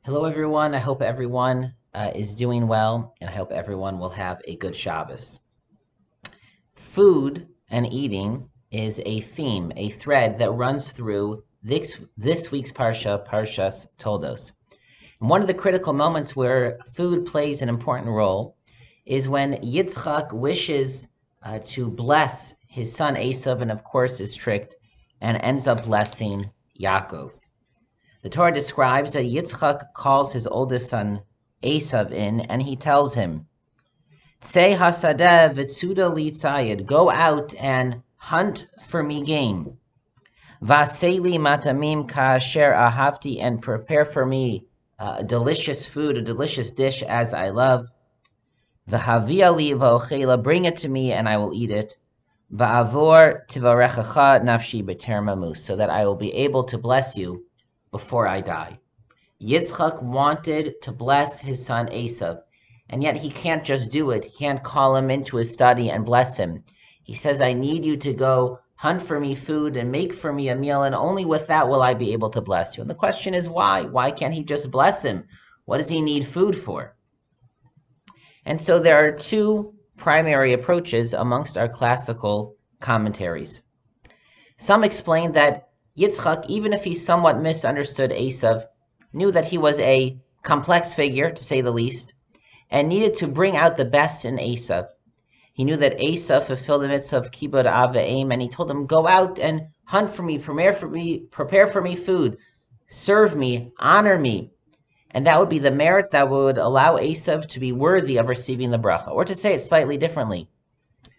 Hello, everyone. I hope everyone is doing well, and I hope everyone will have a good Shabbos. Food and eating is a theme, a thread that runs through this week's Parsha, Parshas Toldos. And one of the critical moments where food plays an important role is when Yitzchak wishes to bless his son Esav, and of course is tricked and ends up blessing Yaakov. The Torah describes that Yitzchak calls his oldest son Esav in, and he tells him, "Tzei hasadeh v'tzuda li tzayid, go out and hunt for me game. V'aseli matamim ka'asher ahavti, and prepare for me a delicious food, a delicious dish as I love. V'havia li v'ochela, bring it to me and I will eat it. V'avor tivarechacha nafshi b'ter mamus, so that I will be able to bless you before I die." Yitzchak wanted to bless his son Esav, and yet he can't just do it. He can't call him into his study and bless him. He says, I need you to go hunt for me food and make for me a meal, and only with that will I be able to bless you. And the question is why? Why can't he just bless him? What does he need food for? And so there are two primary approaches amongst our classical commentaries. Some explain that Yitzchak, even if he somewhat misunderstood Esav, knew that he was a complex figure, to say the least, and needed to bring out the best in Esav. He knew that Esav fulfilled the mitzvah of kibud av v'em, and he told him, go out and hunt for me, prepare for me food, serve me, honor me. And that would be the merit that would allow Esav to be worthy of receiving the bracha. Or to say it slightly differently,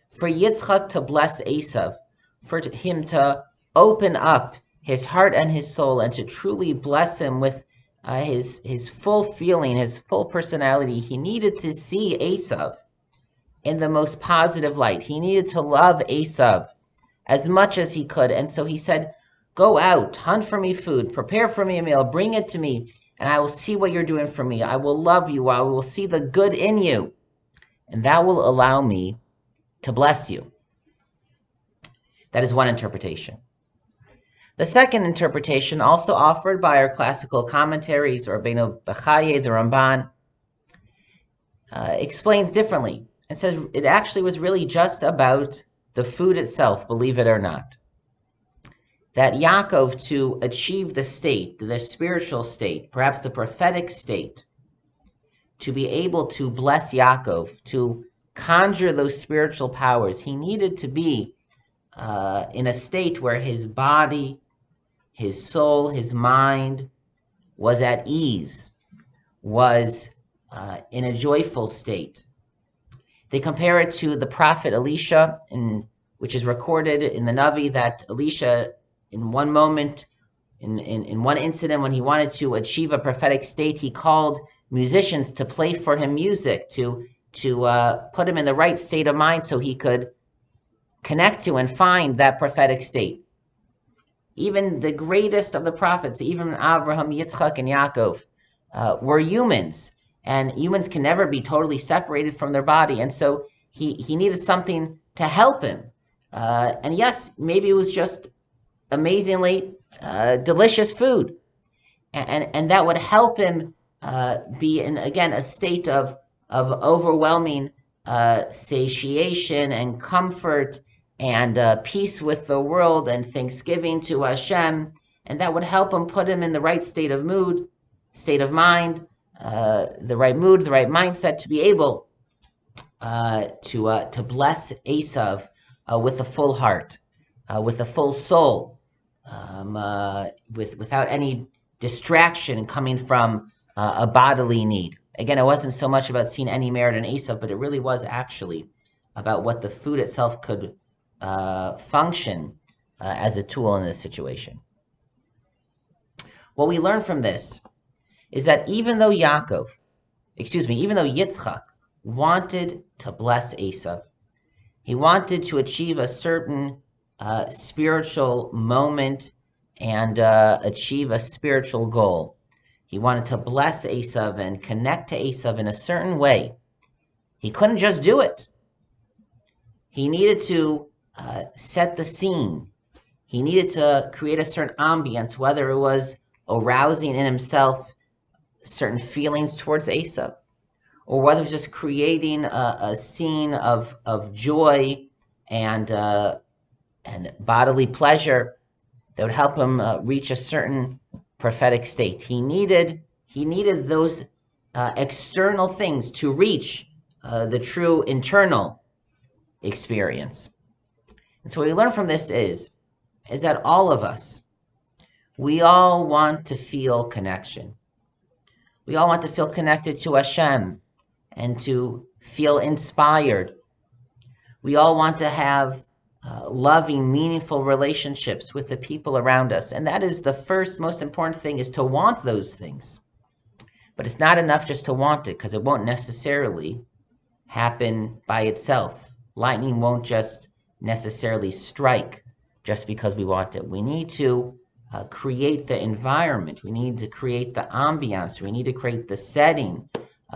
for Yitzchak to bless Esav, for him to open up his heart and his soul and to truly bless him with his full feeling, his full personality, he needed to see Esav in the most positive light. He needed to love Esav as much as he could. And so he said, go out, hunt for me food, prepare for me a meal, bring it to me, and I will see what you're doing for me. I will love you. I will see the good in you. And that will allow me to bless you. That is one interpretation. The second interpretation, also offered by our classical commentaries, Rabbeinu Bechaye, the Ramban, explains differently and says it actually was really just about the food itself, believe it or not. That Yaakov, to achieve the state, the spiritual state, perhaps the prophetic state, to be able to bless Yaakov, to conjure those spiritual powers, he needed to be in a state where his body, his soul, his mind was at ease, was in a joyful state. They compare it to the prophet Elisha, which is recorded in the Navi, that Elisha, in one moment, in one incident, when he wanted to achieve a prophetic state, he called musicians to play for him music, to put him in the right state of mind so he could connect to and find that prophetic state. Even the greatest of the prophets, even Abraham, Yitzchak, and Yaakov, were humans. And humans can never be totally separated from their body. And so he needed something to help him. And yes, maybe it was just amazingly delicious food. And that would help him be in, again, a state of overwhelming satiation and comfort and peace with the world and thanksgiving to Hashem, and that would help him, put him in the right state of mood, state of mind, the right mood, the right mindset to be able to bless Esav with a full heart, with a full soul, without any distraction coming from a bodily need. Again, it wasn't so much about seeing any merit in Esav, but it really was actually about what the food itself could function as a tool in this situation. What we learn from this is that even though Yitzchak wanted to bless Esav, he wanted to achieve a certain spiritual moment and achieve a spiritual goal. He wanted to bless Esav and connect to Esav in a certain way. He couldn't just do it. He needed to set the scene. He needed to create a certain ambience, whether it was arousing in himself certain feelings towards Esav, or whether it's just creating a scene of joy and bodily pleasure that would help him reach a certain prophetic state. He needed those external things to reach the true internal experience. And so what we learn from this is that all of us, we all want to feel connection. We all want to feel connected to Hashem and to feel inspired. We all want to have loving, meaningful relationships with the people around us. And that is the first, most important thing, is to want those things. But it's not enough just to want it, because it won't necessarily happen by itself. Lightning won't just necessarily strike just because we want it. We need to create the environment. We need to create the ambiance. We need to create the setting.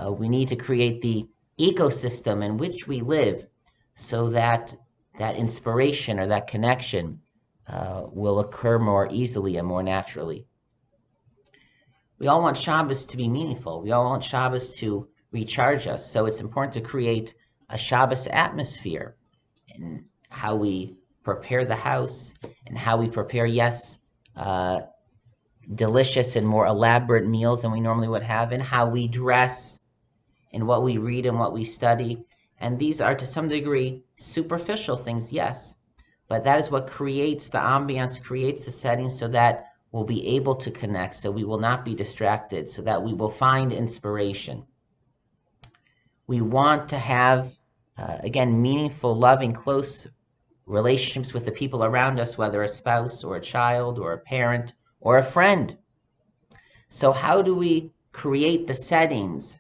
We need to create the ecosystem in which we live, so that that inspiration or that connection will occur more easily and more naturally. We all want Shabbos to be meaningful. We all want Shabbos to recharge us. So it's important to create a Shabbos atmosphere in how we prepare the house and how we prepare, delicious and more elaborate meals than we normally would have, and how we dress and what we read and what we study. And these are, to some degree, superficial things, yes, but that is what creates the ambiance, creates the setting, so that we'll be able to connect, so we will not be distracted, so that we will find inspiration. We want to have, again, meaningful, loving, close relationships with the people around us, whether a spouse or a child or a parent or a friend. So how do we create the settings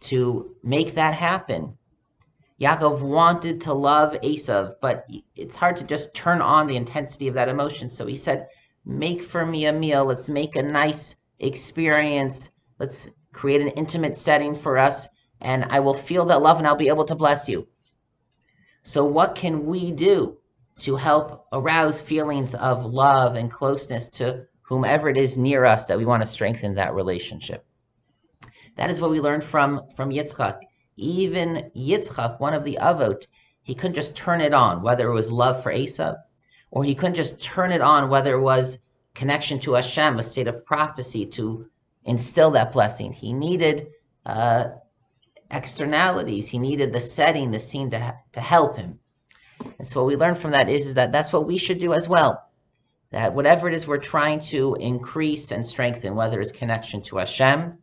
to make that happen? Yaakov wanted to love Esav, but it's hard to just turn on the intensity of that emotion. So he said, make for me a meal. Let's make a nice experience. Let's create an intimate setting for us, and I will feel that love and I'll be able to bless you. So what can we do to help arouse feelings of love and closeness to whomever it is near us that we want to strengthen that relationship? That is what we learned from Yitzchak. Even Yitzchak, one of the Avot, he couldn't just turn it on, whether it was love for Esav, or he couldn't just turn it on, whether it was connection to Hashem, a state of prophecy to instill that blessing. He needed externalities. He needed the setting, the scene to help him. And so what we learned from that is that that's what we should do as well. That whatever it is we're trying to increase and strengthen, whether it's connection to Hashem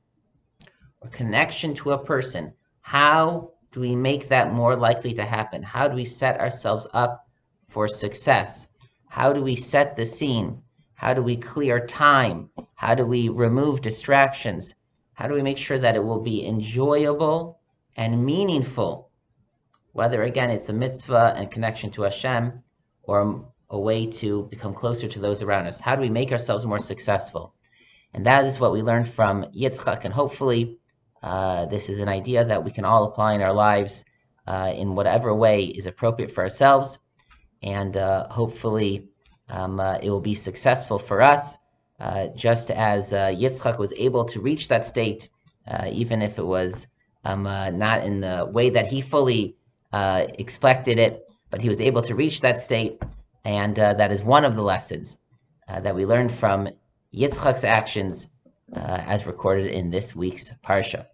or connection to a person, how do we make that more likely to happen? How do we set ourselves up for success? How do we set the scene? How do we clear time? How do we remove distractions? How do we make sure that it will be enjoyable and meaningful? Whether, again, it's a mitzvah and connection to Hashem, or a way to become closer to those around us. How do we make ourselves more successful? And that is what we learned from Yitzchak, and hopefully this is an idea that we can all apply in our lives in whatever way is appropriate for ourselves, and hopefully it will be successful for us, just as Yitzchak was able to reach that state, even if it was not in the way that he fully expected it, but he was able to reach that state, and that is one of the lessons that we learned from Yitzchak's actions as recorded in this week's Parsha.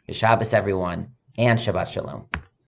Shabbos, everyone, and Shabbat Shalom.